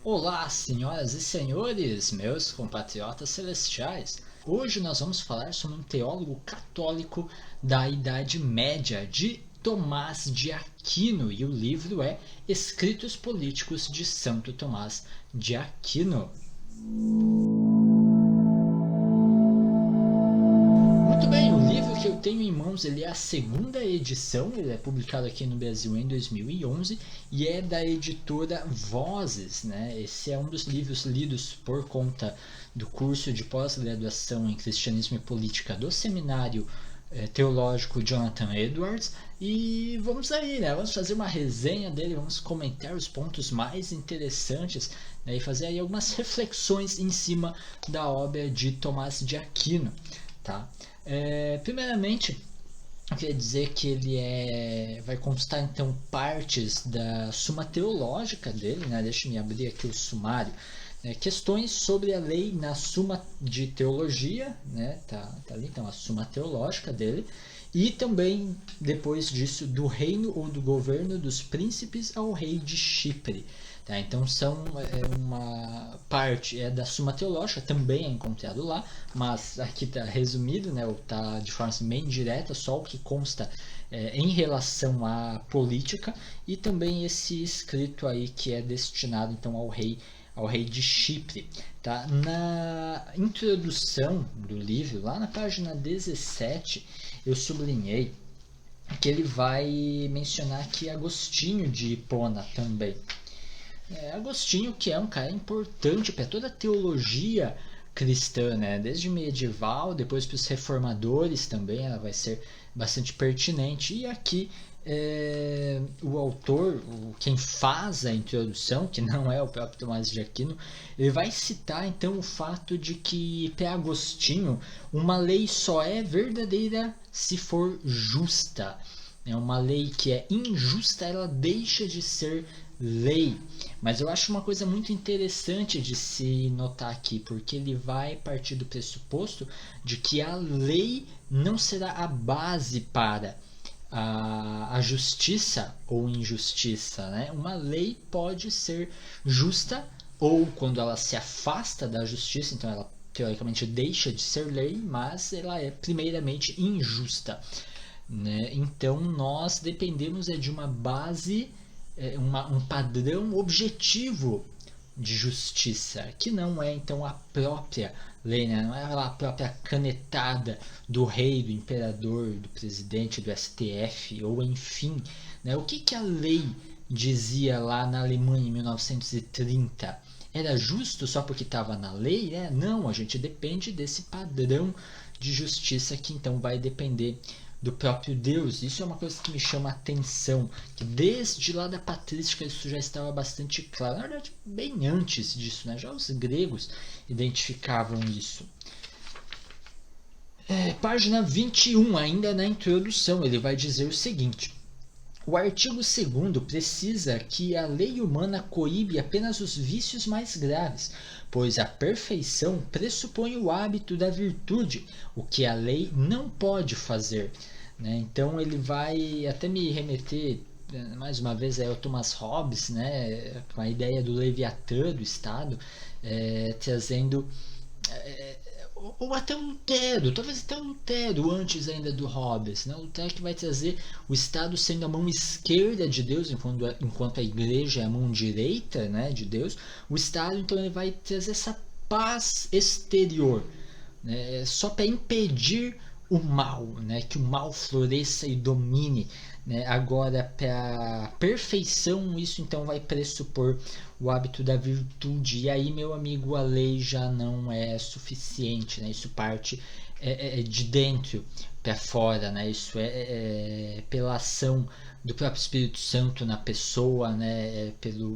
Olá, senhoras e senhores, meus compatriotas celestiais. Hoje nós vamos falar sobre um teólogo católico da Idade Média, de Tomás de Aquino, e o livro é Escritos Políticos de Santo Tomás de Aquino. Muito bem, o livro que eu tenho em mãos ele é a segunda edição, ele é publicado aqui no Brasil em 2011 e é da editora Vozes, né? Esse é um dos livros lidos por conta do curso de pós-graduação em Cristianismo e Política do Seminário Teológico Jonathan Edwards. E vamos aí, né? Vamos fazer uma resenha dele, vamos comentar os pontos mais interessantes, né? E fazer aí algumas reflexões em cima da obra de Tomás de Aquino, tá? Primeiramente, eu queria dizer que ele vai constar então partes da Suma Teológica dele, né? Deixa-me abrir aqui o sumário. Questões sobre a lei na Suma de Teologia, né? Tá ali então a Suma Teológica dele. E também, depois disso, do reino ou do governo dos príncipes ao rei de Chipre. Tá? Então, uma parte da Suma Teológica, também é encontrado lá, mas aqui está resumido, né, ou está de forma assim, bem direta, só o que consta em relação à política, e também esse escrito aí que é destinado então ao rei de Chipre. Tá? Na introdução do livro, lá na página 17, eu sublinhei que ele vai mencionar aqui Agostinho de Hipona também. Agostinho, que é um cara importante para toda a teologia cristã, né? Desde medieval, depois para os reformadores também, ela vai ser bastante pertinente. E aqui o autor, quem faz a introdução, que não é o próprio Tomás de Aquino, ele vai citar então o fato de que para Agostinho uma lei só é verdadeira se for justa. Uma lei que é injusta, ela deixa de ser lei. Mas eu acho uma coisa muito interessante de se notar aqui, porque ele vai partir do pressuposto de que a lei não será a base para a justiça ou injustiça, né? Uma lei pode ser justa ou quando ela se afasta da justiça, então ela teoricamente deixa de ser lei, mas ela é primeiramente injusta, né? Então nós dependemos de uma base, um padrão objetivo de justiça, que não é então a própria lei, né? Não é a própria canetada do rei, do imperador, do presidente, do STF, ou enfim. Né? O que a lei dizia lá na Alemanha em 1930? Era justo só porque estava na lei? Né? Não, a gente depende desse padrão de justiça que então vai depender do próprio Deus. Isso é uma coisa que me chama a atenção, que desde lá da patrística isso já estava bastante claro. Na verdade, bem antes disso, né? Já os gregos identificavam isso. Página 21, ainda na introdução, ele vai dizer o seguinte: o artigo 2º precisa que a lei humana coíbe apenas os vícios mais graves, pois a perfeição pressupõe o hábito da virtude, o que a lei não pode fazer. Né? Então ele vai até me remeter mais uma vez ao Thomas Hobbes, né, com a ideia do Leviatã do Estado, trazendo ou até o Lutero, talvez até o Lutero antes ainda do Hobbes, né? O Lutero que vai trazer o Estado sendo a mão esquerda de Deus, enquanto a igreja é a mão direita, né, de Deus. O Estado então ele vai trazer essa paz exterior, né, só para impedir o mal, né, que o mal floresça e domine. Né? Agora, para a perfeição, isso então vai pressupor o hábito da virtude. E aí, meu amigo, a lei já não é suficiente. Né? Isso parte de dentro para fora. Né? Isso é pela ação do próprio Espírito Santo na pessoa, né?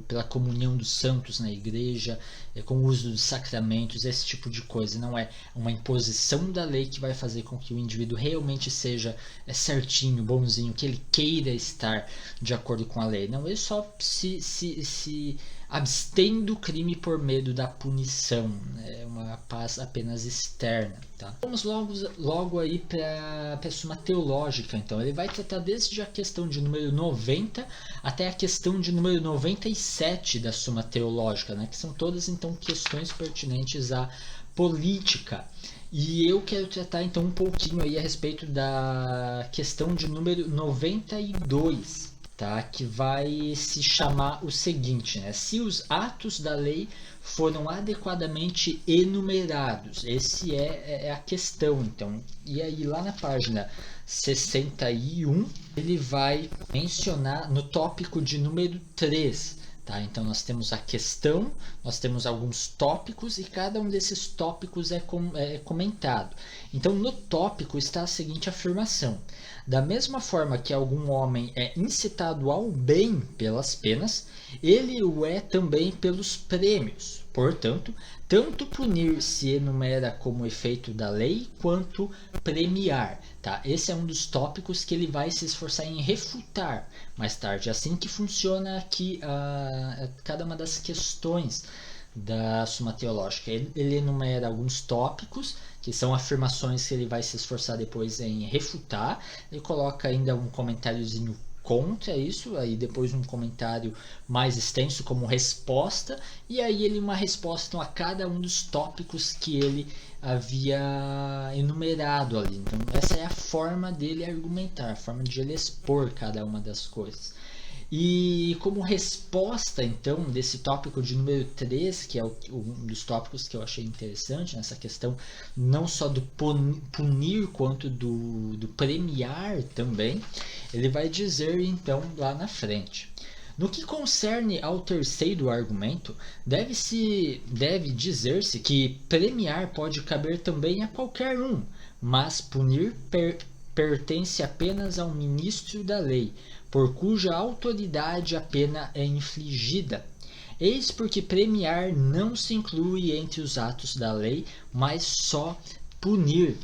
Pela comunhão dos santos na igreja, com o uso dos sacramentos, esse tipo de coisa. Não é uma imposição da lei que vai fazer com que o indivíduo realmente seja certinho, bonzinho, que ele queira estar de acordo com a lei. Não, ele só se abstém do crime por medo da punição, é uma paz apenas externa. Tá? Vamos logo aí para a Suma Teológica. Então, ele vai tratar desde a questão de número 90 até a questão de número 97 da Suma Teológica, né? Que são todas então questões pertinentes à política. E eu quero tratar então um pouquinho aí a respeito da questão de número 92. Tá, que vai se chamar o seguinte, né? Se os atos da lei foram adequadamente enumerados. Esse é a questão, então. E aí lá na página 61, ele vai mencionar no tópico de número 3. Tá? Então nós temos a questão, nós temos alguns tópicos e cada um desses tópicos é comentado. Então no tópico está a seguinte afirmação: da mesma forma que algum homem é incitado ao bem pelas penas, ele o é também pelos prêmios. Portanto, tanto punir se enumera como efeito da lei, quanto premiar. Tá? Esse é um dos tópicos que ele vai se esforçar em refutar mais tarde. É assim que funciona aqui cada uma das questões da Suma Teológica. Ele enumera alguns tópicos, que são afirmações que ele vai se esforçar depois em refutar. Ele coloca ainda um comentáriozinho contra isso, aí depois um comentário mais extenso como resposta, e aí ele uma resposta então, a cada um dos tópicos que ele havia enumerado ali. Então essa é a forma dele argumentar, a forma de ele expor cada uma das coisas. E como resposta, então, desse tópico de número 3, que é um dos tópicos que eu achei interessante, nessa questão não só do punir, quanto do premiar também, ele vai dizer, então, lá na frente. No que concerne ao terceiro argumento, deve dizer-se que premiar pode caber também a qualquer um, mas punir pertence apenas ao ministro da lei, por cuja autoridade a pena é infligida. Eis porque premiar não se inclui entre os atos da lei, mas só punir.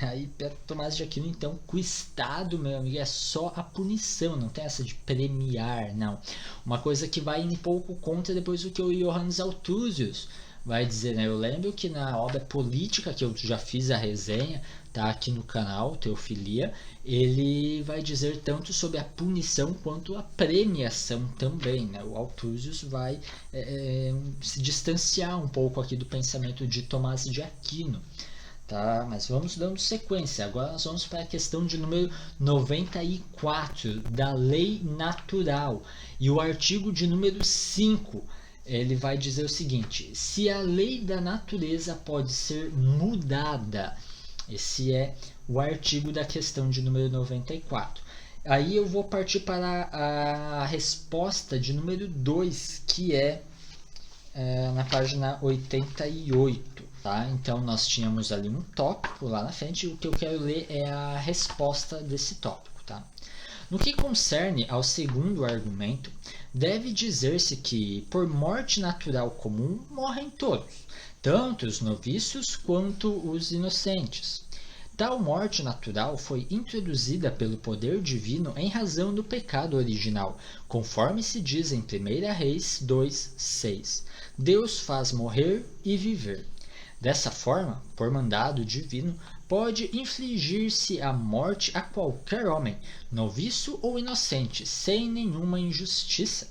Aí Tomás de Aquino, então, com o Estado, meu amigo, é só a punição, não tem essa de premiar, não. Uma coisa que vai um pouco contra depois do que o Johannes Althusius vai dizer, né? Eu lembro que na obra Política, que eu já fiz a resenha, tá aqui no canal, Teofilia, ele vai dizer tanto sobre a punição quanto a premiação também, né? O Althusius vai se distanciar um pouco aqui do pensamento de Tomás de Aquino. Tá, mas vamos dando sequência. Agora nós vamos para a questão de número 94 da lei natural. E o artigo de número 5, ele vai dizer o seguinte: se a lei da natureza pode ser mudada. Esse é o artigo da questão de número 94. Aí eu vou partir para a resposta de número 2, que é na página 88. Tá? Então nós tínhamos ali um tópico lá na frente, e o que eu quero ler é a resposta desse tópico. Tá? No que concerne ao segundo argumento, deve dizer-se que por morte natural comum morrem todos, tanto os novícios quanto os inocentes. Tal morte natural foi introduzida pelo poder divino em razão do pecado original, conforme se diz em 1 Reis 2:6. Deus faz morrer e viver. Dessa forma, por mandado divino, pode infligir-se a morte a qualquer homem, noviço ou inocente, sem nenhuma injustiça.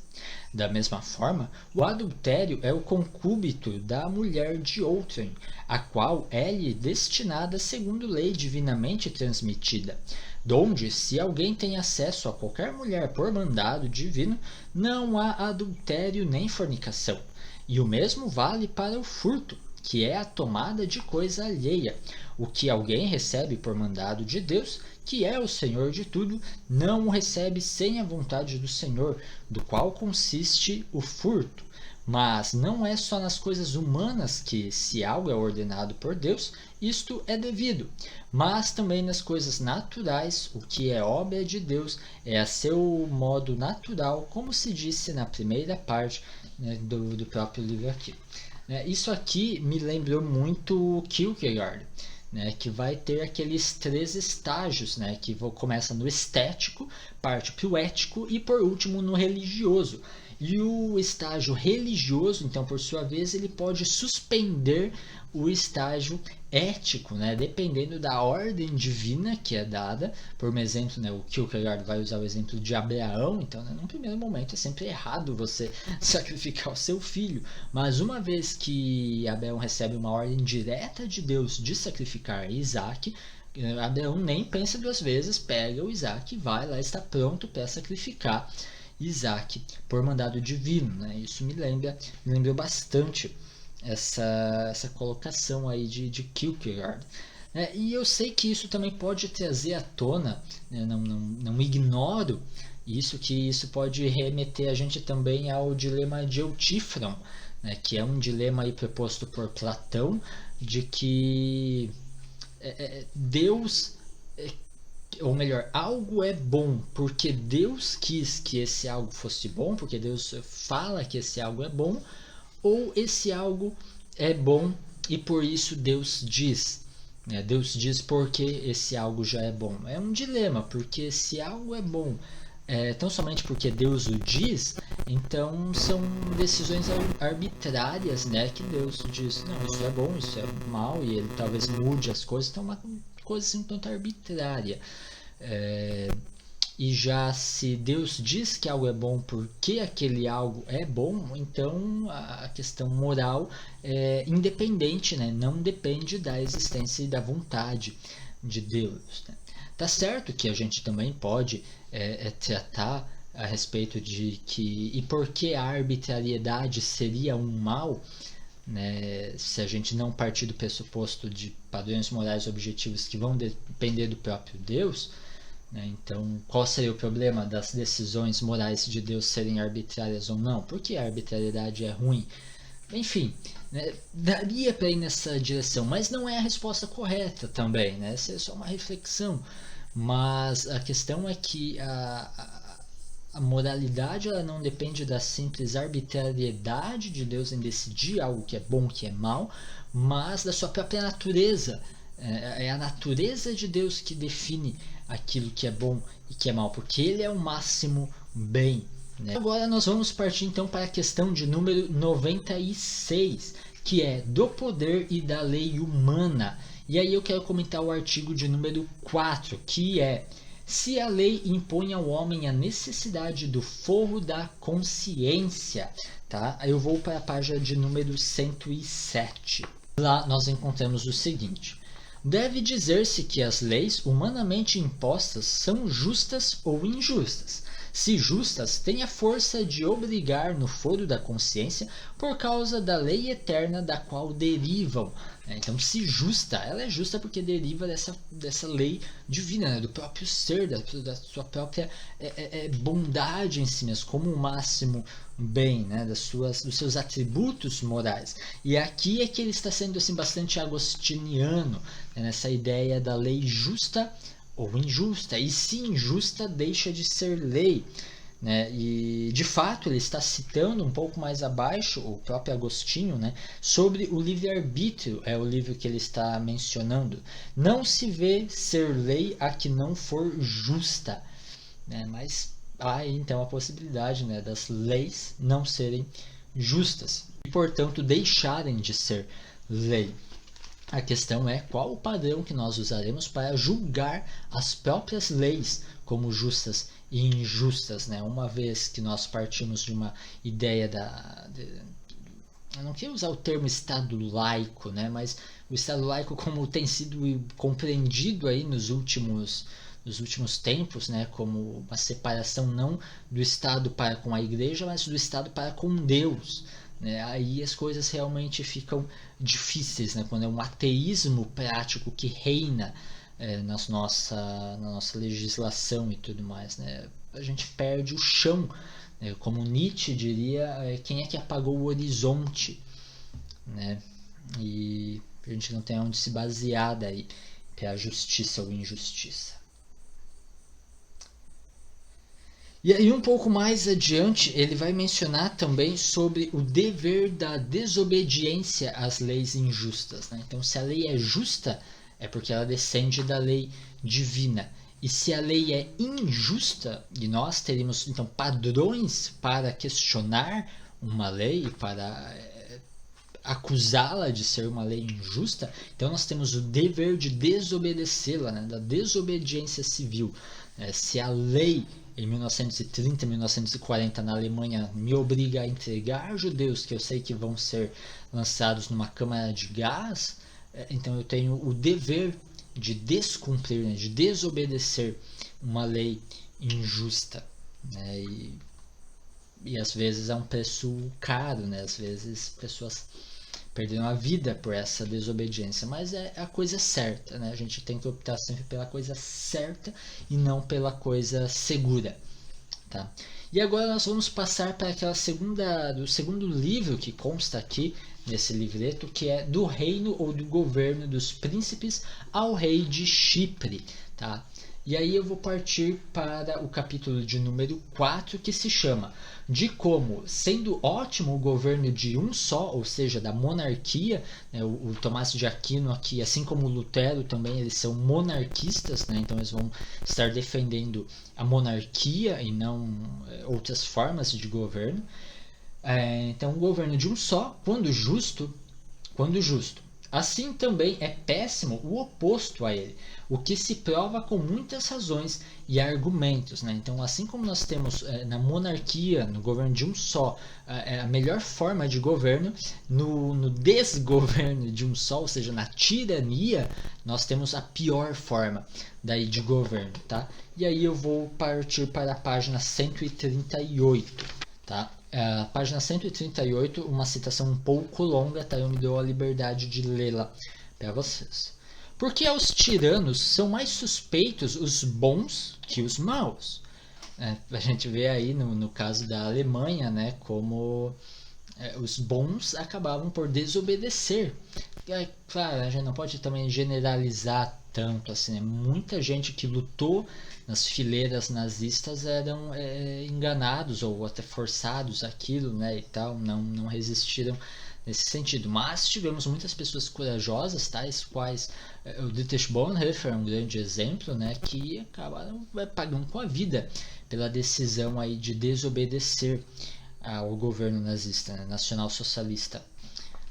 Da mesma forma, o adultério é o concúbito da mulher de outrem, a qual é-lhe destinada segundo lei divinamente transmitida, donde, se alguém tem acesso a qualquer mulher por mandado divino, não há adultério nem fornicação. E o mesmo vale para o furto, que é a tomada de coisa alheia. O que alguém recebe por mandado de Deus, que é o Senhor de tudo, não o recebe sem a vontade do Senhor, do qual consiste o furto. Mas não é só nas coisas humanas que, se algo é ordenado por Deus, isto é devido, mas também nas coisas naturais, o que é obra de Deus é a seu modo natural, como se disse na primeira parte, né, do próprio livro aqui. Isso aqui me lembrou muito Kierkegaard, né, que vai ter aqueles 3 estágios, né, que começa no estético, parte para o ético e por último no religioso. E o estágio religioso, então, por sua vez, ele pode suspender o estágio ético, né? Dependendo da ordem divina que é dada. Por exemplo, né, o Kierkegaard vai usar o exemplo de Abraão, então, né, num primeiro momento é sempre errado você sacrificar o seu filho, mas uma vez que Abraão recebe uma ordem direta de Deus de sacrificar Isaac, Abraão nem pensa duas vezes, pega o Isaac e vai lá, está pronto para sacrificar Isaac por mandado divino, né? Isso me lembrou bastante essa colocação aí de Kierkegaard. E eu sei que isso também pode trazer à tona, né? Não ignoro isso, que isso pode remeter a gente também ao dilema de Eutífron, né? Que é um dilema aí proposto por Platão, de que Deus, ou melhor, algo é bom porque Deus quis que esse algo fosse bom, porque Deus fala que esse algo é bom, ou esse algo é bom e por isso Deus diz. Deus diz porque esse algo já é bom. É um dilema, porque se algo é bom tão somente porque Deus o diz, então são decisões arbitrárias, né? Que Deus diz, não, isso é bom, isso é mal, e ele talvez mude as coisas, então é uma coisa assim, um tanto arbitrária. E já se Deus diz que algo é bom porque aquele algo é bom, então a questão moral é independente, né? Não depende da existência e da vontade de Deus, né? Tá certo que a gente também pode tratar a respeito de que e por que a arbitrariedade seria um mal, né? Se a gente não partir do pressuposto de padrões morais objetivos que vão depender do próprio Deus, né? Então, qual seria o problema das decisões morais de Deus serem arbitrárias ou não? Por que a arbitrariedade é ruim? Enfim, né? Daria para ir nessa direção, mas não é a resposta correta também, né? Essa é só uma reflexão. Mas a questão é que a moralidade ela não depende da simples arbitrariedade de Deus em decidir algo que é bom, que é mal, mas da sua própria natureza. É a natureza de Deus que define aquilo que é bom e que é mal, porque ele é o máximo bem, né? Agora nós vamos partir então para a questão de número 96, que é do poder e da lei humana. E aí eu quero comentar o artigo de número 4, que é: se a lei impõe ao homem a necessidade do forro da consciência, tá? Eu vou para a página de número 107. Lá nós encontramos o seguinte: deve dizer-se que as leis humanamente impostas são justas ou injustas. Se justas, têm a força de obrigar no foro da consciência por causa da lei eterna da qual derivam. Então, se justa, ela é justa porque deriva dessa lei divina, né? Do próprio ser, da sua própria bondade em si mesmo, como o máximo bem, né? Dos seus atributos morais. E aqui é que ele está sendo assim, bastante agostiniano, né? Nessa ideia da lei justa ou injusta, e se injusta deixa de ser lei, né? E de fato ele está citando um pouco mais abaixo o próprio Agostinho, né? Sobre o livre-arbítrio, é o livro que ele está mencionando. Não se vê ser lei a que não for justa, né? Mas há então a possibilidade, né, das leis não serem justas e portanto deixarem de ser lei. A questão é qual o padrão que nós usaremos para julgar as próprias leis como justas e injustas, né? Uma vez que nós partimos de uma ideia eu não quero usar o termo Estado laico, né? Mas o Estado laico como tem sido compreendido aí nos últimos tempos, né? Como uma separação não do Estado para com a Igreja, mas do Estado para com Deus. Aí as coisas realmente ficam difíceis, né? Quando é um ateísmo prático que reina na nossa legislação e tudo mais, né? A gente perde o chão, né? Como Nietzsche diria, quem é que apagou o horizonte, né? E a gente não tem onde se basear daí para a justiça ou injustiça. E aí um pouco mais adiante ele vai mencionar também sobre o dever da desobediência às leis injustas, né? Então se a lei é justa é porque ela descende da lei divina, E se a lei é injusta, e nós teríamos então padrões para questionar uma lei, para acusá-la de ser uma lei injusta, então nós temos o dever de desobedecê-la, né, da desobediência civil. Se a lei em 1930, 1940 na Alemanha me obriga a entregar judeus que eu sei que vão ser lançados numa câmara de gás, então eu tenho o dever de descumprir, né, de desobedecer uma lei injusta, né, e às vezes é um preço caro, né, às vezes pessoas perderam a vida por essa desobediência, mas é a coisa certa, né? A gente tem que optar sempre pela coisa certa e não pela coisa segura, tá? E agora nós vamos passar para do segundo livro que consta aqui nesse livreto, que é Do Reino ou do Governo dos Príncipes ao Rei de Chipre, tá? E aí eu vou partir para o capítulo de número 4, que se chama de como, sendo ótimo o governo de um só, ou seja, da monarquia, né, o Tomás de Aquino aqui, assim como o Lutero também, eles são monarquistas, né, então eles vão estar defendendo a monarquia e não outras formas de governo. Então, o governo de um só, quando justo, assim também é péssimo o oposto a ele, o que se prova com muitas razões e argumentos, né? Então, assim como nós temos na monarquia, no governo de um só, a melhor forma de governo, no desgoverno de um só, ou seja, na tirania, nós temos a pior forma daí de governo, tá? E aí eu vou partir para a página 138, tá? Página 138, uma citação um pouco longa, tá? Eu me dou a liberdade de lê-la para vocês. Porque aos tiranos são mais suspeitos os bons que os maus. A gente vê aí no caso da Alemanha, né, como os bons acabavam por desobedecer. Claro, a gente não pode também generalizar tanto assim, né? Muita gente que lutou nas fileiras nazistas eram enganados ou até forçados àquilo, né, e tal, não resistiram nesse sentido. Mas tivemos muitas pessoas corajosas, tais quais o Dietrich Bonhoeffer é um grande exemplo, né, que acabaram pagando com a vida pela decisão aí de desobedecer ao governo nazista, né, nacional-socialista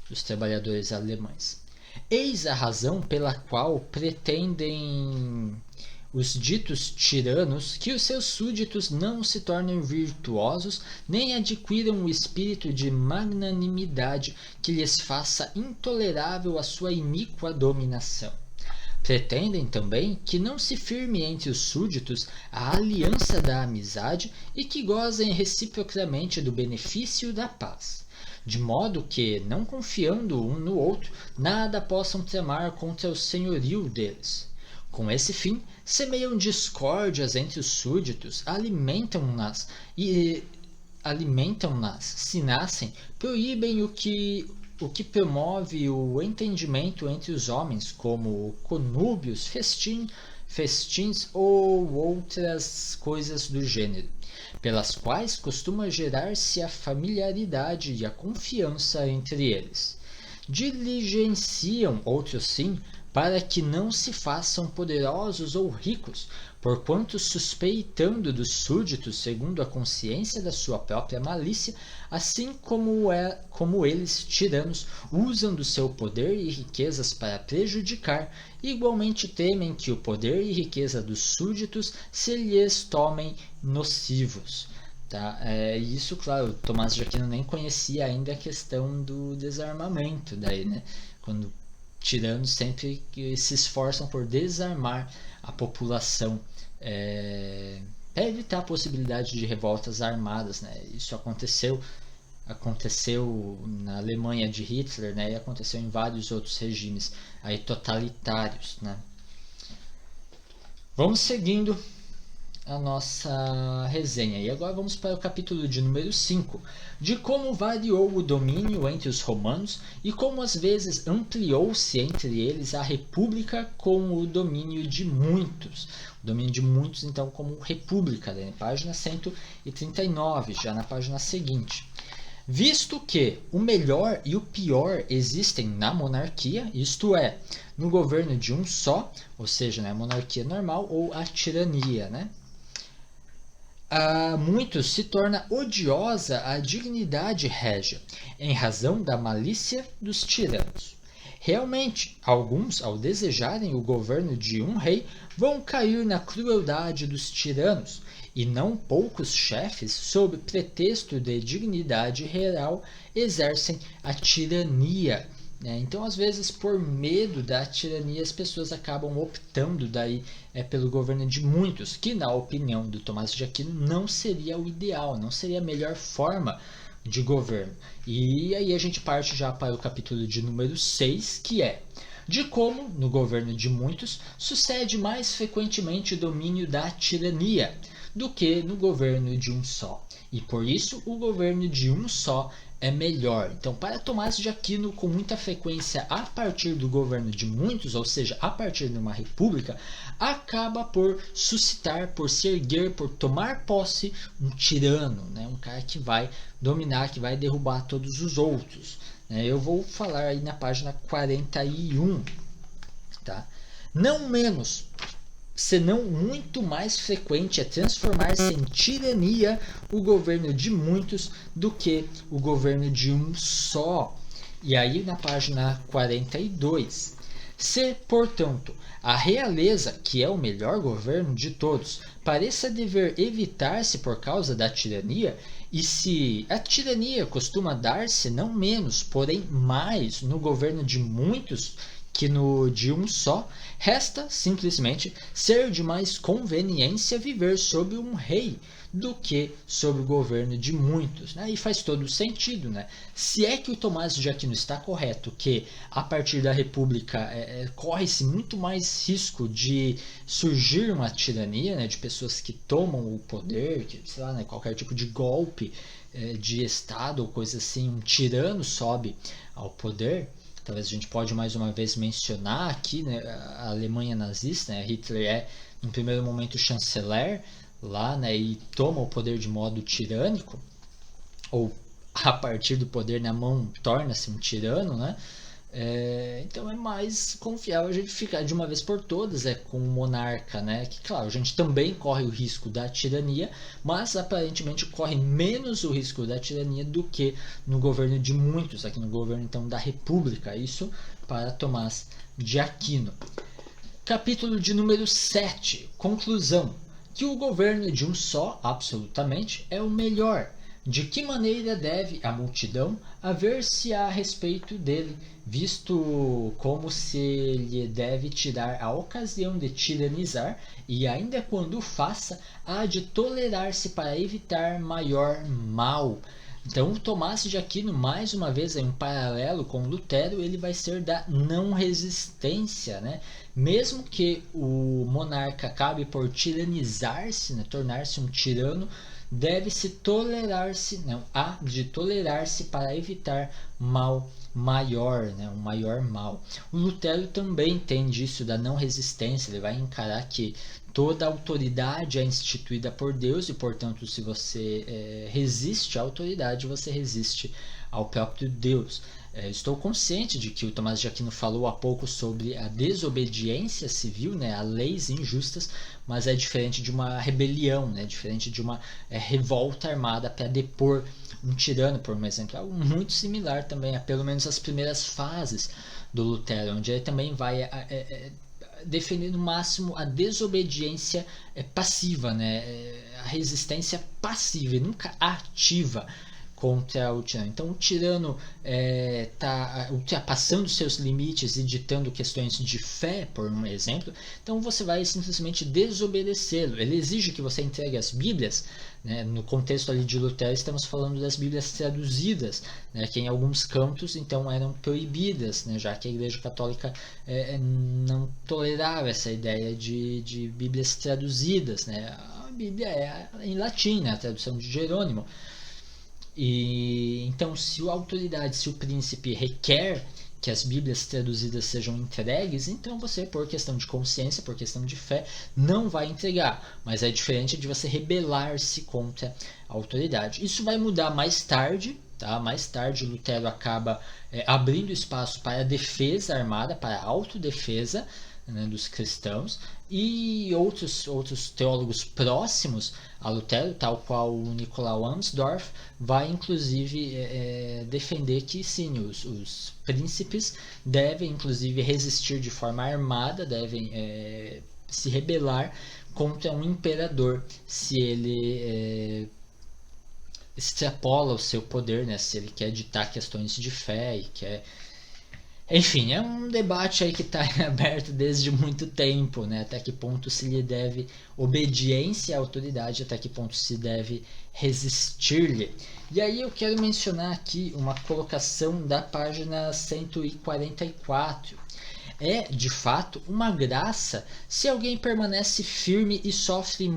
dos trabalhadores alemães. Eis a razão pela qual pretendem os ditos tiranos que os seus súditos não se tornem virtuosos, nem adquiram o espírito de magnanimidade que lhes faça intolerável a sua iníqua dominação. Pretendem também que não se firme entre os súditos a aliança da amizade e que gozem reciprocamente do benefício da paz, de modo que, não confiando um no outro, nada possam tramar contra o senhorio deles. Com esse fim, semeiam discórdias entre os súditos, alimentam-nas, se nascem, proíbem o que promove o entendimento entre os homens, como conúbios, festins ou outras coisas do gênero, pelas quais costuma gerar-se a familiaridade e a confiança entre eles. Diligenciam, outros sim, para que não se façam poderosos ou ricos, porquanto suspeitando dos súditos segundo a consciência da sua própria malícia, assim como eles, tiranos, usam do seu poder e riquezas para prejudicar, igualmente temem que o poder e riqueza dos súditos se lhes tomem nocivos. Tá? Isso, claro, Tomás de Aquino nem conhecia ainda a questão do desarmamento, daí, né? Quando tiranos sempre se esforçam por desarmar a população para evitar a possibilidade de revoltas armadas, né? Isso aconteceu na Alemanha de Hitler, né? E aconteceu em vários outros regimes aí totalitários, né? Vamos seguindo a nossa resenha. E agora vamos para o capítulo de número 5, de como variou o domínio entre os romanos e como às vezes ampliou-se entre eles a república com o domínio de muitos. O domínio de muitos, então, como república, né? Página 139, já na página seguinte. Visto que o melhor e o pior existem na monarquia, isto é, no governo de um só, ou seja, na monarquia normal ou a tirania, né? A muitos se torna odiosa a dignidade régia, em razão da malícia dos tiranos. Realmente, alguns, ao desejarem o governo de um rei, vão cair na crueldade dos tiranos, e não poucos chefes, sob pretexto de dignidade real, exercem a tirania. Então, às vezes, por medo da tirania, as pessoas acabam optando pelo governo de muitos, que, na opinião do Tomás de Aquino, não seria o ideal, não seria a melhor forma de governo. E aí a gente parte já para o capítulo de número 6, que é de como, no governo de muitos, sucede mais frequentemente o domínio da tirania do que no governo de um só. E por isso o governo de um só é melhor. Então, para Tomás de Aquino, com muita frequência, a partir do governo de muitos, ou seja, a partir de uma república, acaba por suscitar, por se erguer, por tomar posse um tirano, né? Um cara que vai dominar, que vai derrubar todos os outros. Eu vou falar aí na página 41, tá? Não menos, senão muito mais frequente é transformar-se em tirania o governo de muitos do que o governo de um só. E aí na página 42, se, portanto, a realeza, que é o melhor governo de todos, pareça dever evitar-se por causa da tirania, e se a tirania costuma dar-se não menos, porém mais, no governo de muitos que no de um só, resta simplesmente ser de mais conveniência viver sob um rei do que sob o governo de muitos, né? E faz todo sentido, né? Se é que o Tomás de Aquino está correto, que a partir da República corre-se muito mais risco de surgir uma tirania, né? De pessoas que tomam o poder, que, sei lá, né? Qualquer tipo de golpe de Estado ou coisa assim, um tirano sobe ao poder. Talvez a gente pode mais uma vez mencionar aqui, né, a Alemanha nazista, né, Hitler é, no primeiro momento, chanceler lá, né, e toma o poder de modo tirânico, ou a partir do poder na mão torna-se um tirano, né? Então é mais confiável a gente ficar de uma vez por todas com o monarca, né? Que claro, a gente também corre o risco da tirania, mas aparentemente corre menos o risco da tirania do que no governo de muitos, aqui no governo então da República. Isso para Tomás de Aquino. Capítulo de número 7, conclusão. Que o governo de um só, absolutamente, é o melhor. De que maneira deve a multidão haver-se a respeito dele, visto como se lhe deve tirar a ocasião de tiranizar, e ainda quando o faça, há de tolerar-se para evitar maior mal. Então, o Tomás de Aquino, mais uma vez, em um paralelo com Lutero, ele vai ser da não resistência, né? Mesmo que o monarca acabe por tiranizar-se, né? Tornar-se um tirano, deve-se tolerar-se, não, há de tolerar-se para evitar mal maior, né, um maior mal. O Lutero também tem disso da não resistência, ele vai encarar que toda autoridade é instituída por Deus e, portanto, se você resiste à autoridade, você resiste ao próprio Deus. Estou consciente de que o Tomás de Aquino falou há pouco sobre a desobediência civil, né, a leis injustas, mas é diferente de uma rebelião, né, diferente de uma revolta armada para depor um tirano, por exemplo. É algo muito similar também a pelo menos as primeiras fases do Lutero, onde ele também vai defender no máximo a desobediência passiva, né, a resistência passiva e nunca ativa contra o tirano. Então o tirano está ultrapassando seus limites e ditando questões de fé, por um exemplo, então você vai simplesmente desobedecê-lo. Ele exige que você entregue as Bíblias, né? No contexto ali de Lutero estamos falando das Bíblias traduzidas, né? Que em alguns cantos então eram proibidas, né? Já que a Igreja Católica não tolerava essa ideia de Bíblias traduzidas, né? A Bíblia é em latim, né? A tradução de Jerônimo. E então, se a autoridade, se o príncipe requer que as Bíblias traduzidas sejam entregues, então você, por questão de consciência, por questão de fé, não vai entregar. Mas é diferente de você rebelar-se contra a autoridade. Isso vai mudar mais tarde, tá? Mais tarde Lutero acaba abrindo espaço para a defesa armada, para a autodefesa, né, dos cristãos, e outros teólogos próximos a Lutero, tal qual o Nikolaus Amsdorff, vai inclusive defender que sim, os príncipes devem inclusive resistir de forma armada, devem se rebelar contra um imperador se ele extrapola o seu poder, né, se ele quer ditar questões de fé e quer... Enfim, é um debate aí que está aberto desde muito tempo, né? Até que ponto se lhe deve obediência à autoridade, até que ponto se deve resistir-lhe. E aí eu quero mencionar aqui uma colocação da página 144. É, de fato, uma graça se alguém permanece firme e sofre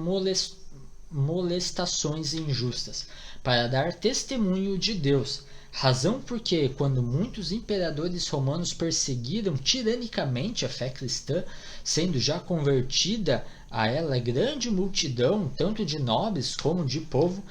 molestações injustas, para dar testemunho de Deus. Razão porque, quando muitos imperadores romanos perseguiram tiranicamente a fé cristã, sendo já convertida a ela grande multidão, tanto de nobres como de povo,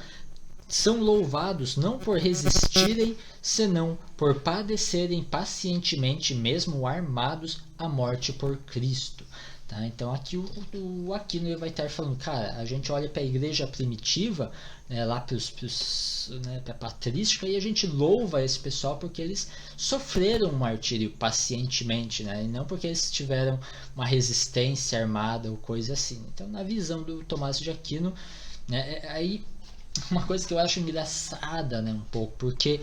são louvados não por resistirem, senão por padecerem pacientemente, mesmo armados, a morte por Cristo. Tá? Então aqui o Aquino vai estar falando, cara, a gente olha para a igreja primitiva, né, lá para a patrística, e a gente louva esse pessoal porque eles sofreram um martírio pacientemente, né, e não porque eles tiveram uma resistência armada ou coisa assim. Então, na visão do Tomás de Aquino, né, aí uma coisa que eu acho engraçada, né, um pouco, porque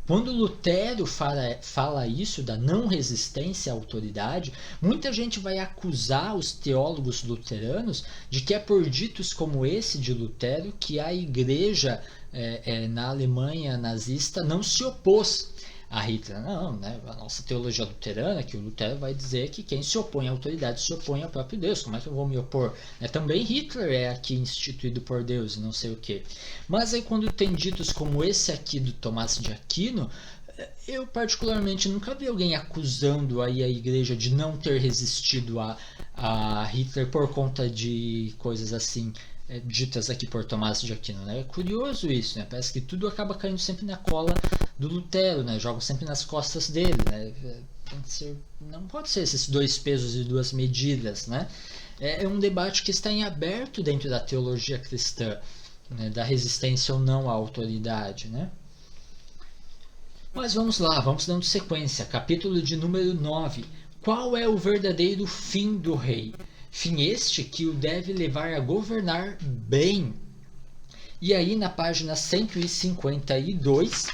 quando Lutero fala isso da não resistência à autoridade, muita gente vai acusar os teólogos luteranos de que é por ditos como esse de Lutero que a igreja na Alemanha nazista não se opôs a Hitler. Não, né? A nossa teologia luterana, que o Lutero vai dizer que quem se opõe à autoridade se opõe ao próprio Deus. Como é que eu vou me opor? Também Hitler é aqui instituído por Deus e não sei o que. Mas aí quando tem ditos como esse aqui do Tomás de Aquino, eu particularmente nunca vi alguém acusando aí a igreja de não ter resistido a Hitler por conta de coisas assim, ditas aqui por Tomás de Aquino, né? É curioso isso, né? Parece que tudo acaba caindo sempre na cola do Lutero, né? Jogam sempre nas costas dele, né? Não pode ser esses dois pesos e duas medidas, né? É um debate que está em aberto dentro da teologia cristã, né? Da resistência ou não à autoridade, né? Mas vamos lá, vamos dando sequência. Capítulo de número 9. Qual é o verdadeiro fim do rei? Fim este que o deve levar a governar bem. E aí na página 152,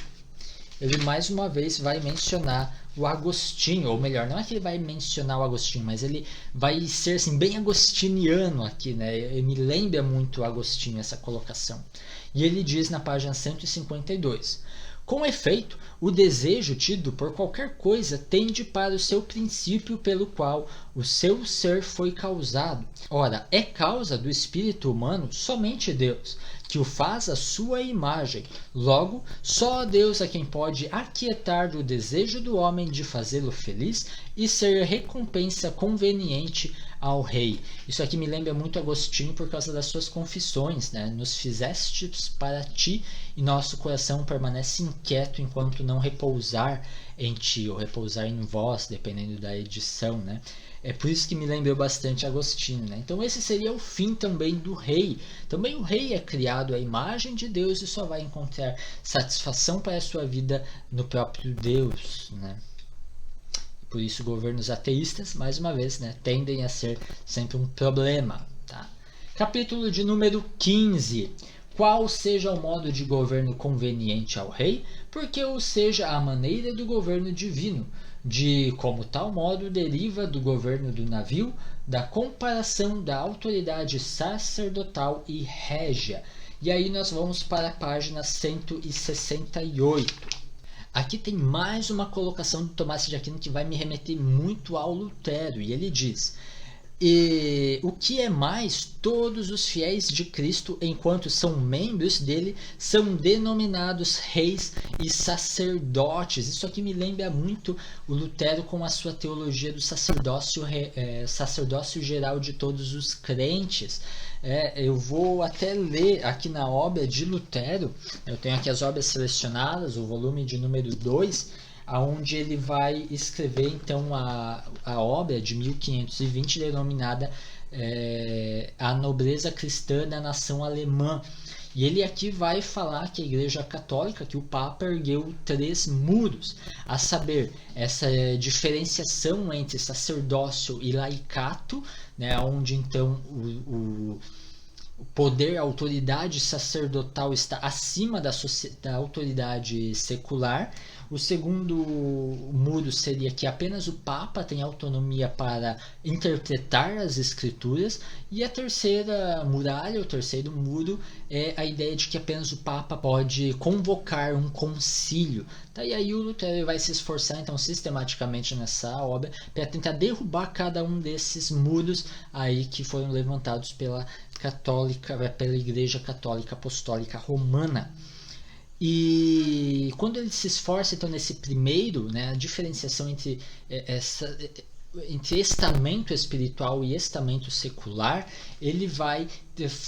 ele mais uma vez vai mencionar o Agostinho, ou melhor, não é que ele vai mencionar o Agostinho, mas ele vai ser assim, bem agostiniano aqui, né? Ele me lembra muito o Agostinho, essa colocação. E ele diz na página 152: com efeito, o desejo tido por qualquer coisa tende para o seu princípio pelo qual o seu ser foi causado. Ora, é causa do espírito humano somente Deus, que o faz à sua imagem. Logo, só a Deus é quem pode aquietar o desejo do homem de fazê-lo feliz e ser recompensa conveniente ao rei. Isso aqui me lembra muito Agostinho por causa das suas confissões, né? Nos fizestes para ti e nosso coração permanece inquieto enquanto não repousar em ti, ou repousar em vós, dependendo da edição, né? É por isso que me lembrou bastante Agostinho, né? Então esse seria o fim também do rei. Também o rei é criado à imagem de Deus e só vai encontrar satisfação para a sua vida no próprio Deus, né? Por isso governos ateístas, mais uma vez, né, tendem a ser sempre um problema. Tá? Capítulo de número 15. Qual seja o modo de governo conveniente ao rei, porque ou seja a maneira do governo divino, de como tal modo deriva do governo do navio, da comparação da autoridade sacerdotal e régia. E aí nós vamos para a página 168. Aqui tem mais uma colocação de Tomás de Aquino que vai me remeter muito ao Lutero, e ele diz: E o que é mais, todos os fiéis de Cristo, enquanto são membros dele, são denominados reis e sacerdotes. Isso aqui me lembra muito o Lutero com a sua teologia do sacerdócio geral de todos os crentes. Eu vou até ler aqui na obra de Lutero, eu tenho aqui as obras selecionadas, o volume de número 2, aonde ele vai escrever então a obra de 1520 denominada A Nobreza Cristã da Nação Alemã. E ele aqui vai falar que a Igreja Católica, que o Papa ergueu 3 muros, a saber, essa diferenciação entre sacerdócio e laicato, né, onde então o poder, a autoridade sacerdotal está acima da autoridade secular. O segundo muro seria que apenas o Papa tem autonomia para interpretar as escrituras, e a terceira muralha, o terceiro muro, é a ideia de que apenas o Papa pode convocar um concílio. Tá? E aí o Lutero vai se esforçar então sistematicamente nessa obra para tentar derrubar cada um desses muros aí que foram levantados pela Igreja Católica Apostólica Romana. E quando ele se esforça então nesse primeiro, né, a diferenciação entre estamento espiritual e estamento secular, ele vai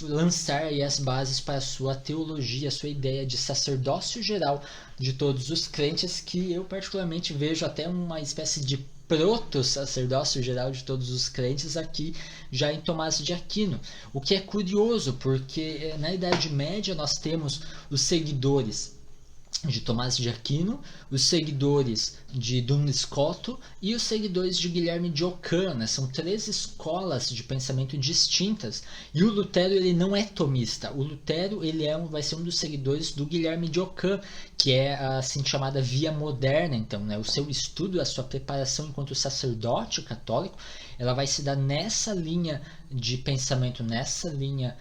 lançar aí as bases para a sua teologia, a sua ideia de sacerdócio geral de todos os crentes, que eu particularmente vejo até uma espécie de proto-sacerdócio geral de todos os crentes aqui já em Tomás de Aquino. O que é curioso, porque na Idade Média nós temos os seguidores de Tomás de Aquino, os seguidores de Duns Scoto e os seguidores de Guilherme de Ockham, né? São 3 escolas de pensamento distintas, e o Lutero ele não é tomista. O Lutero ele vai ser um dos seguidores do Guilherme de Ockham, que é a assim chamada via moderna. Então, né? O seu estudo, a sua preparação enquanto sacerdote católico, ela vai se dar nessa linha de pensamento, nessa linha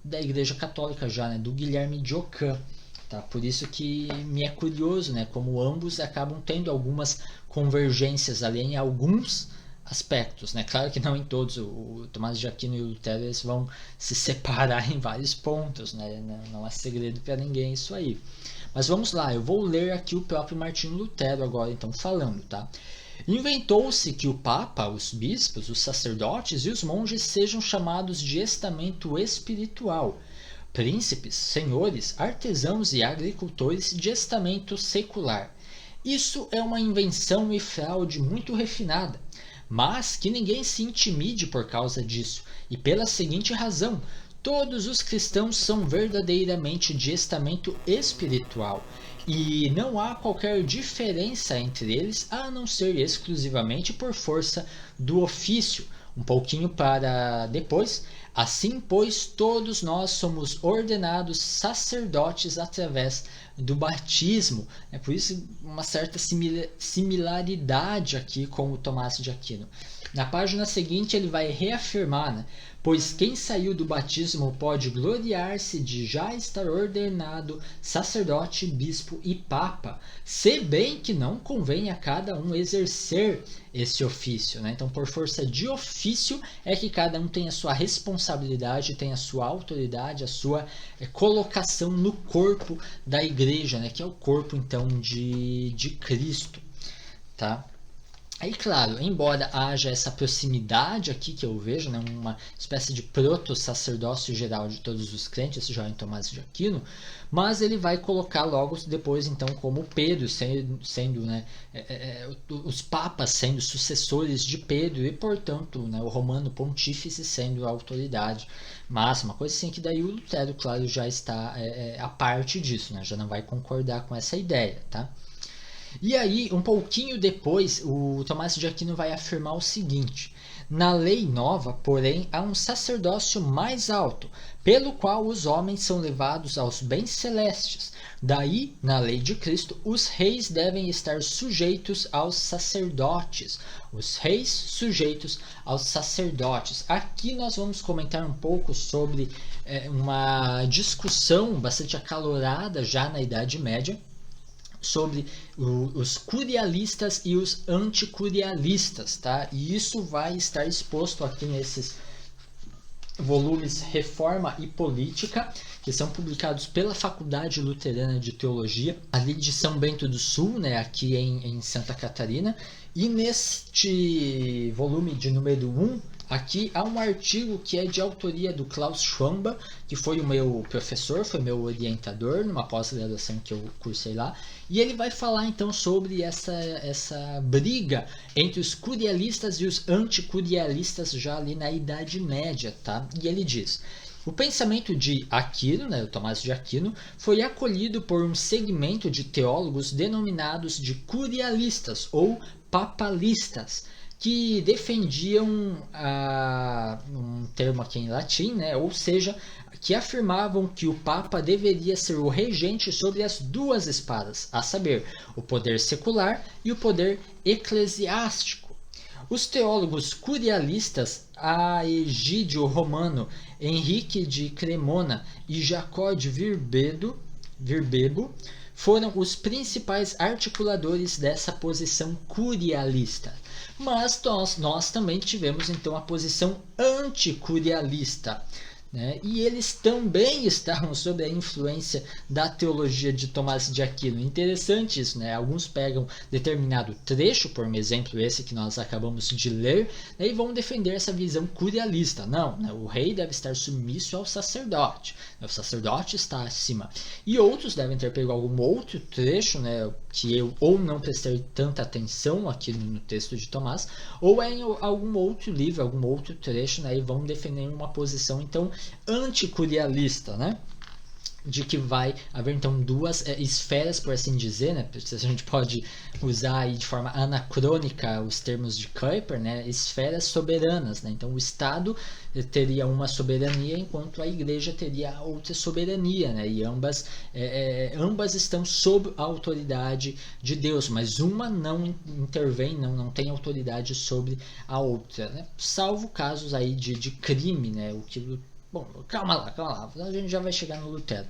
da Igreja Católica já, né? Do Guilherme de Ockham. Tá? Por isso que me é curioso, né, como ambos acabam tendo algumas convergências ali em alguns aspectos, né? Claro que não em todos. O Tomás de Aquino e o Lutero eles vão se separar em vários pontos, né? Não é segredo para ninguém isso aí. Mas vamos lá, eu vou ler aqui o próprio Martinho Lutero agora então falando, tá? Inventou-se que o Papa, os bispos, os sacerdotes e os monges sejam chamados de estamento espiritual, príncipes, senhores, artesãos e agricultores de estamento secular. Isso é uma invenção e fraude muito refinada, mas que ninguém se intimide por causa disso, e pela seguinte razão: todos os cristãos são verdadeiramente de estamento espiritual, e não há qualquer diferença entre eles, a não ser exclusivamente por força do ofício. Um pouquinho para depois: assim, pois, todos nós somos ordenados sacerdotes através do batismo. É por isso uma certa similaridade aqui com o Tomás de Aquino. Na página seguinte ele vai reafirmar, né? Pois quem saiu do batismo pode gloriar-se de já estar ordenado sacerdote, bispo e papa, se bem que não convém a cada um exercer esse ofício, né? Então, por força de ofício é que cada um tem a sua responsabilidade, tem a sua autoridade, a sua colocação no corpo da igreja, né? Que é o corpo então de Cristo, tá? Aí, claro, embora haja essa proximidade aqui que eu vejo, né, uma espécie de proto-sacerdócio geral de todos os crentes, já em Tomás de Aquino, mas ele vai colocar logo depois, então, como Pedro sendo né, os papas sendo sucessores de Pedro e, portanto, né, o romano pontífice sendo a autoridade máxima, coisa assim que daí o Lutero, claro, já está a parte disso, né, já não vai concordar com essa ideia, tá? E aí, um pouquinho depois, o Tomás de Aquino vai afirmar o seguinte: na lei nova, porém, há um sacerdócio mais alto, pelo qual os homens são levados aos bens celestes. Daí, na lei de Cristo, os reis devem estar sujeitos aos sacerdotes. Os reis sujeitos aos sacerdotes. Aqui nós vamos comentar um pouco sobre uma discussão bastante acalorada já na Idade Média, sobre os curialistas e os anticurialistas, tá? E isso vai estar exposto aqui nesses volumes Reforma e Política, que são publicados pela Faculdade Luterana de Teologia, ali de São Bento do Sul, né, aqui em Santa Catarina. E neste volume de número 1, aqui há um artigo que é de autoria do Klaus Schwamba, que foi o meu professor, foi meu orientador numa pós-graduação que eu cursei lá, e ele vai falar então sobre essa briga entre os curialistas e os anticurialistas já ali na Idade Média, tá? E ele diz: o pensamento de Aquino, né, o Tomás de Aquino, foi acolhido por um segmento de teólogos denominados de curialistas ou papalistas, que defendiam um termo aqui em latim, né, ou seja, que afirmavam que o Papa deveria ser o regente sobre as duas espadas, a saber, o poder secular e o poder eclesiástico. Os teólogos curialistas Aegídio Romano, Henrique de Cremona e Jacó de Virbebo foram os principais articuladores dessa posição curialista. Mas nós também tivemos então a posição anticurialista, né? E eles também estavam sob a influência da teologia de Tomás de Aquino. Interessante isso, né? Alguns pegam determinado trecho, por exemplo esse que nós acabamos de ler, né, e vão defender essa visão curialista. Não, né? O rei deve estar submisso ao sacerdote, o sacerdote está acima. E outros devem ter pego algum outro trecho, né, que eu ou não prestei tanta atenção aqui no texto de Tomás, ou é em algum outro livro, algum outro trecho, né, e vão defender uma posição então anticurialista, né? De que vai haver então duas esferas, por assim dizer, né? A gente pode usar aí de forma anacrônica os termos de Kuyper, né? Esferas soberanas, né? Então o Estado teria uma soberania enquanto a Igreja teria outra soberania, né? E ambas estão sob a autoridade de Deus, mas uma não intervém, não tem autoridade sobre a outra, né? Salvo casos aí de crime, né? O que Bom, calma lá, a gente já vai chegar no Lutero.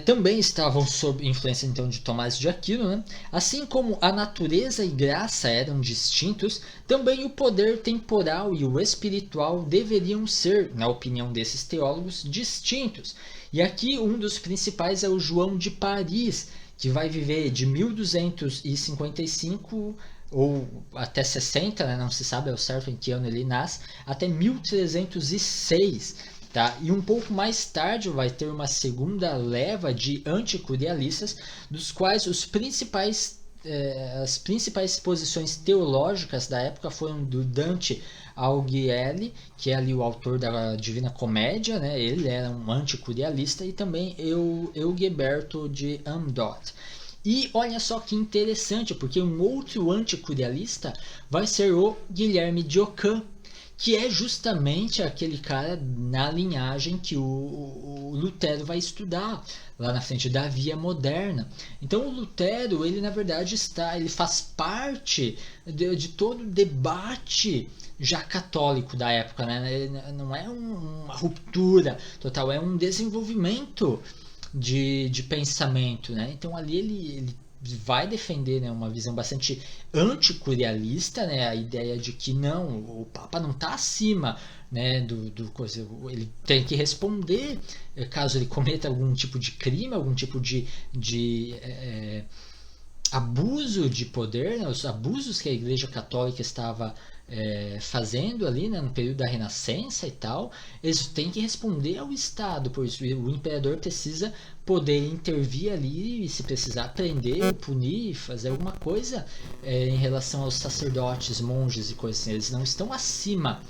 Também estavam sob influência então de Tomás de Aquino, né? Assim como a natureza e graça eram distintos, também o poder temporal e o espiritual deveriam ser, na opinião desses teólogos, distintos. E aqui um dos principais é o João de Paris, que vai viver de 1255 ou até 60, né? Não se sabe ao certo em que ano ele nasce, até 1306. Tá? E um pouco mais tarde vai ter uma segunda leva de anticurialistas, dos quais as principais posições teológicas da época foram do Dante Alighieri, que é ali o autor da Divina Comédia, né? Ele era um anticurialista, e também Eugeberto de Amdot. E olha só que interessante, porque um outro anticurialista vai ser o Guilherme de Ockham, que é justamente aquele cara na linhagem que o Lutero vai estudar lá na frente da Via Moderna. Então o Lutero, ele na verdade ele faz parte de todo o debate já católico da época, né? Não é uma ruptura total, é um desenvolvimento de pensamento, né? Então ali ele vai defender, né, uma visão bastante anticurialista, né, a ideia de que não, o Papa não está acima, né, do coisa, ele tem que responder caso ele cometa algum tipo de crime, algum tipo de abuso de poder, né, os abusos que a Igreja Católica estava fazendo ali, né, no período da Renascença e tal. Eles têm que responder ao Estado, por isso o imperador precisa poder intervir ali e, se precisar, prender, punir, fazer alguma coisa em relação aos sacerdotes, monges e coisas assim. Eles não estão acima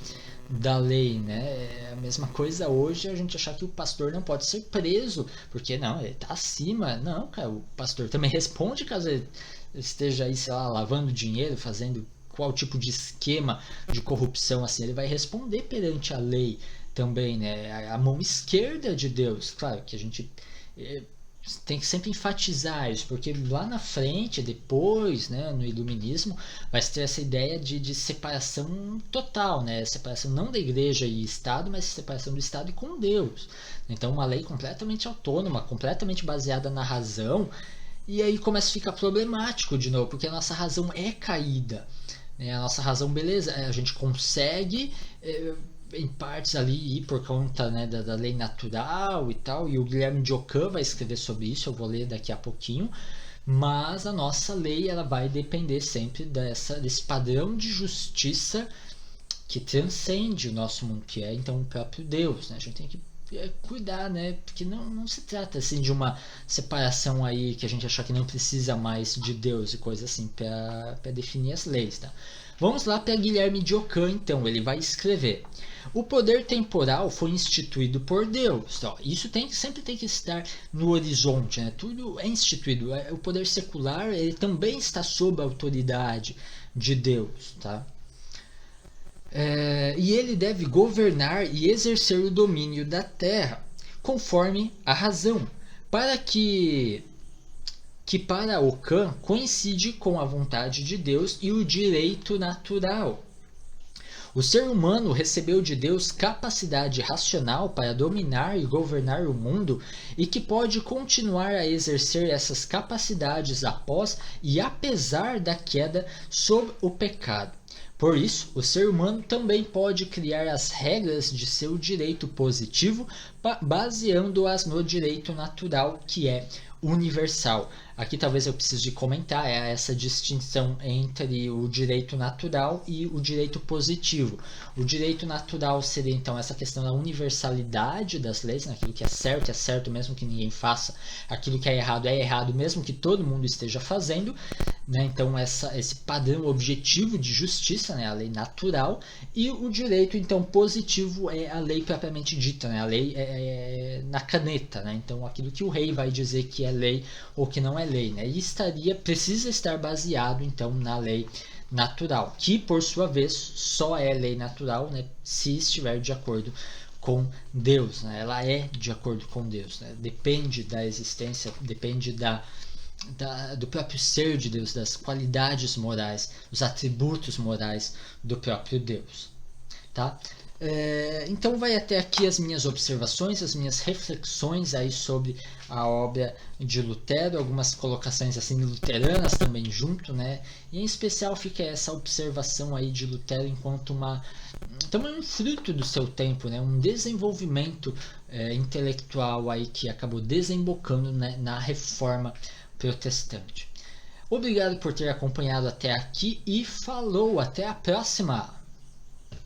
da lei, né? É a mesma coisa hoje a gente achar que o pastor não pode ser preso, porque não, ele está acima. Não, cara, o pastor também responde caso ele esteja aí, sei lá, lavando dinheiro, fazendo qual tipo de esquema de corrupção, assim, ele vai responder perante a lei também, né? A mão esquerda de Deus. Claro que a gente tem que sempre enfatizar isso, porque lá na frente, depois, né, no iluminismo, vai ter essa ideia de separação total, né? Separação não da igreja e Estado, mas separação do Estado e com Deus. Então uma lei completamente autônoma, completamente baseada na razão, E aí começa a ficar problemático de novo, porque a nossa razão é caída. Né? A nossa razão, beleza, a gente consegue em partes ali ir por conta, né, da lei natural e tal, e o Guilherme de Ockham vai escrever sobre isso, eu vou ler daqui a pouquinho, mas a nossa lei ela vai depender sempre desse padrão de justiça que transcende o nosso mundo, que é então o próprio Deus. Né? A gente tem que cuidar, né? Porque não se trata assim de uma separação aí que a gente achar que não precisa mais de Deus e coisa assim para definir as leis, tá? Vamos lá para Guilherme de Ockham, então, ele vai escrever: o poder temporal foi instituído por Deus. Ó, isso sempre tem que estar no horizonte, né? Tudo é instituído. O poder secular ele também está sob a autoridade de Deus, tá? E ele deve governar e exercer o domínio da terra, conforme a razão, que para Ockham coincide com a vontade de Deus e o direito natural. O ser humano recebeu de Deus capacidade racional para dominar e governar o mundo e que pode continuar a exercer essas capacidades após e apesar da queda sob o pecado. Por isso, o ser humano também pode criar as regras de seu direito positivo, baseando-as no direito natural, que é universal. Aqui talvez eu precise de comentar essa distinção entre o direito natural e o direito positivo. O direito natural seria então essa questão da universalidade das leis, né? Aquilo que é certo mesmo que ninguém faça, aquilo que é errado mesmo que todo mundo esteja fazendo, né? Então esse padrão objetivo de justiça, né? A lei natural, e o direito então positivo é a lei propriamente dita, né? A lei é na caneta, né? Então aquilo que o rei vai dizer que é lei ou que não é lei, né? E precisa estar baseado então na lei natural, que por sua vez só é lei natural, né, se estiver de acordo com Deus, né? Ela é de acordo com Deus, né? Depende da existência, depende do próprio ser de Deus, das qualidades morais, dos atributos morais do próprio Deus, tá? Então vai até aqui as minhas observações, as minhas reflexões aí sobre a obra de Lutero, algumas colocações assim luteranas também junto, né? E em especial fica essa observação aí de Lutero enquanto também um fruto do seu tempo, né? Um desenvolvimento intelectual aí que acabou desembocando, né, na Reforma Protestante. Obrigado por ter acompanhado até aqui e falou, até a próxima!